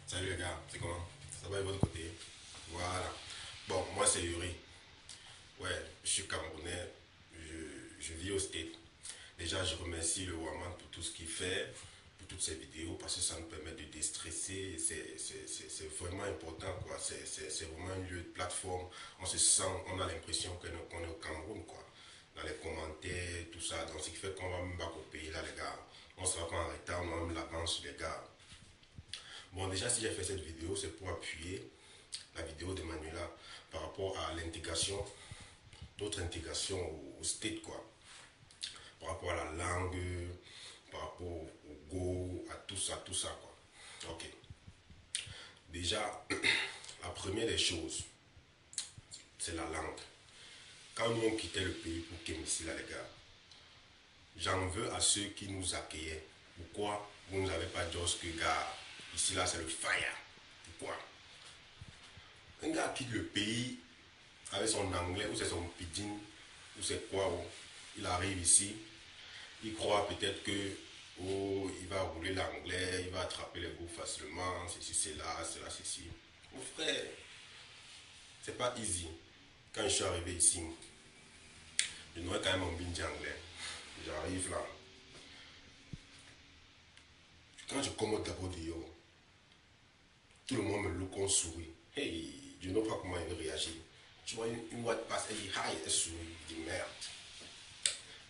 Salut les gars, c'est comment? Ça va de votre côté? Voilà. Bon, moi c'est Yuri. Ouais, je suis Camerounais. Je vis au State. Déjà, je remercie le Waman pour tout ce qu'il fait, pour toutes ses vidéos, parce que ça nous permet de déstresser. C'est vraiment important, quoi. C'est vraiment un lieu de plateforme. On se sent, on a l'impression qu'on est au Cameroun, quoi. Dans les commentaires, tout ça. Donc, ce qui fait qu'on va même pas au pays, là, les gars. On sera pas en retard, on a même l'avance, les gars. Bon, déjà, si j'ai fait cette vidéo, c'est pour appuyer la vidéo de Manuela par rapport à l'intégration, d'autres intégrations au state, quoi. Par rapport à la langue, par rapport au go, à tout ça, quoi. Ok. Déjà, la première des choses, c'est la langue. Quand nous on quittait le pays pour Kémissi, là, les gars, j'en veux à ceux qui nous accueillaient. Pourquoi vous nous avez pas dit que, gars, ici, là, c'est le fire? Pourquoi? Un gars quitte le pays avec son anglais, ou c'est son pidgin, ou c'est quoi, oh. Il arrive ici, il croit peut-être que oh, il va rouler l'anglais, il va attraper les goûts facilement, ceci, cela, ceci. Mon frère, c'est pas easy. Quand je suis arrivé ici, je n'aurais quand même un bindi anglais. J'arrive là. Quand je commande d'abord dehors, tout le monde me look, on sourit. Hey, je ne sais pas comment il réagit. Tu vois, une boîte passe, elle dit hi, elle sourit. Je dis merde.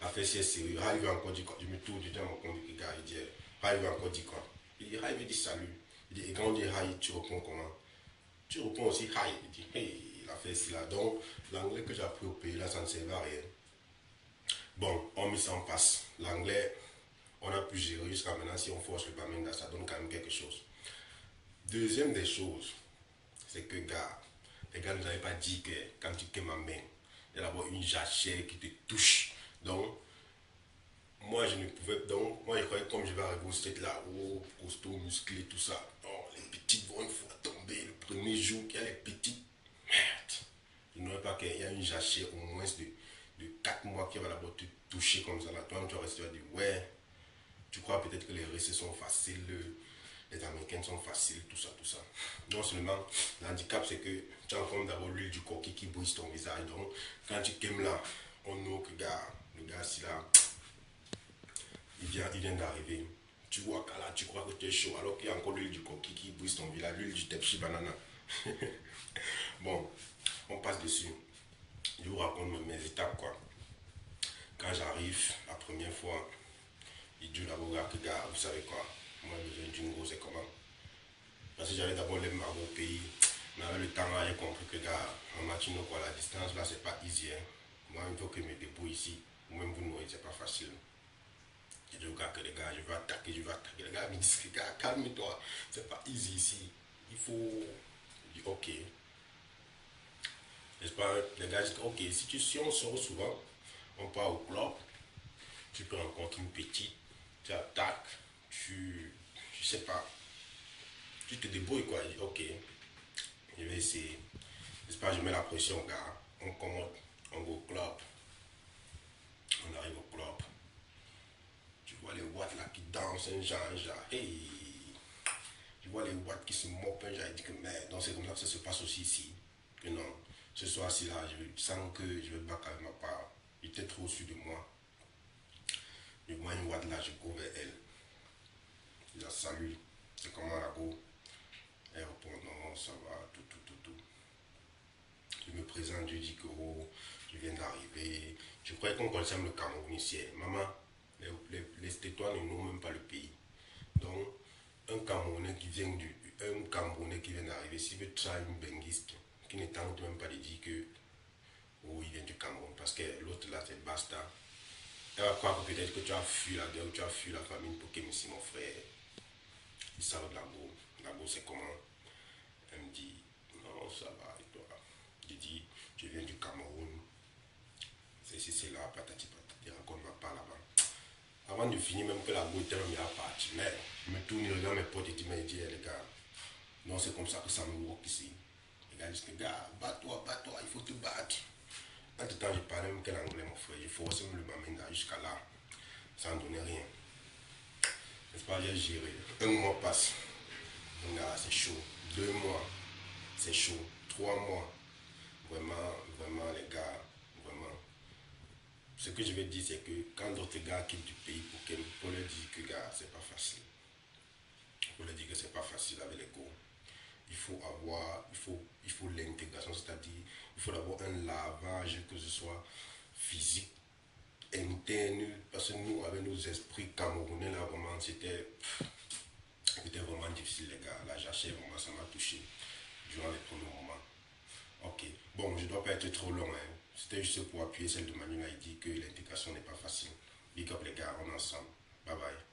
Après, si elle est sérieux, hi, il veut encore dire quoi? Je me tourne, je dis à mon conducteur, il dit hi, il veut encore dire quoi? Il dit hi, il veut dire salut. Il dit, et quand on dit hi, tu réponds comment? Tu réponds aussi hi. Il dit hey, il a fait ceci là. Donc, l'anglais que j'ai appris au pays là, ça ne servait à rien. Bon, on met ça en passe. L'anglais, on a pu gérer jusqu'à maintenant. Si on force le Bamenda, ça donne quand même quelque chose. Deuxième des choses, c'est que, gars, les gars ne nous avaient pas dit que quand tu quaimes ma main, il y a d'abord une jachère qui te touche. Donc, moi, je ne pouvais. Donc, moi, je croyais que comme je vais arriver au stade là, oh, costaud, musclé, tout ça. Non, les petites vont une fois tomber. Le premier jour qu'il y a les petites, merde. Je n'aurais pas qu'il y a une jachère au moins de 4 mois qui va d'abord te toucher comme ça là. Toi, tu vas rester, tu vas dire, ouais, tu crois peut-être que les récits sont faciles, les Américaines sont faciles, tout ça, tout ça. Non seulement, l'handicap, c'est que tu rencontres d'abord l'huile du coquille qui brise ton visage. Donc, quand tu quaimes là, on nous que gars, le gars, si là, il vient d'arriver. Tu vois qu'à là, tu crois que tu es chaud, alors qu'il y a encore l'huile du coquille qui brise ton visage, l'huile du tepchi banana. Bon, on passe dessus. Je vous raconte mes étapes, quoi. Quand j'arrive, la première fois, il dit d'abord, gars, vous savez quoi, moi, je viens d'une grosse, c'est comment? Parce que j'avais d'abord les marques au pays. Mais avec le temps, j'ai compris que, gars, en matinée, quoi, la distance, là, c'est pas easy, hein. Moi, il faut que je me débrouille ici. Ou même vous, nourrir, c'est pas facile. J'ai dit au gars que les gars, je vais attaquer, je vais attaquer. Les gars me disent, gars, calme-toi, c'est pas easy ici. Il faut. Je dis, ok. N'est-ce pas? Les gars disent, ok, si on sort souvent, on part au club, tu peux rencontrer une petite, tu attaques, je sais pas, tu te débrouilles quoi. Je dis, ok, je vais essayer. N'est-ce pas? Je mets la pression, gars. On commande, on va au club, on arrive au club. Tu vois les watts là qui dansent, un genre, hey. Je vois les watts qui se moquent, un genre, il dit que merde, donc c'est comme ça que ça se passe aussi ici. Que non, ce soir-ci là, je sens que je vais battre avec ma part. Il était trop au-dessus de moi. Je vois une watt là, je cours vers elle. Je la salue. C'est comment la go? Elle répond non, ça va, tout. Je me présente, je dis que oh, je viens d'arriver. Je croyais qu'on connaissait le Cameroun ici. Maman, les Stétois ne n'ont même pas le pays. Donc, un Camerounais qui vient d'arriver, s'il veut traiter une benguiste, qui ne tente même pas de dire que oh, il vient du Cameroun, parce que l'autre là, c'est basta. Elle va croire que peut-être que tu as fui la guerre ou tu as fui la famine pour que ici, mon frère. Il sort de la go. La go, c'est comment? Elle me dit, non, ça va, et toi? Je dis, je viens du Cameroun. C'est là, patati patati, raconte-moi pas là-bas. Avant de finir, même que la go était même partie. Mais je me tourne, je regarde mes potes et je me dis, les gars, non, c'est comme ça que ça me work ici. Les gars disent, gars, bats-toi, il faut te battre. Entre temps, je parlais même quel anglais, mon frère. Je forçais même le mamenda jusqu'à là. Ça ne donnait rien. N'est-ce pas, j'ai géré. Un mois passe. Donc là, c'est chaud. 2 mois, c'est chaud. 3 mois, vraiment, vraiment, les gars, vraiment. Ce que je vais dire, c'est que quand d'autres gars quittent du pays pour leur dire que, gars, c'est pas facile. Pour leur dire que c'est pas facile avec les go. Il faut l'intégration, c'est-à-dire, il faut avoir un lavage, que ce soit physique, interne, parce que nous, avec nos esprits camerounais, là, vraiment, c'était vraiment difficile, les gars. Là, j'achète vraiment, ça m'a touché durant les premiers moments. Ok, bon, je ne dois pas être trop long, hein. C'était juste pour appuyer celle de Manu, là, il dit que l'intégration n'est pas facile. Big up, les gars, on est ensemble. Bye bye.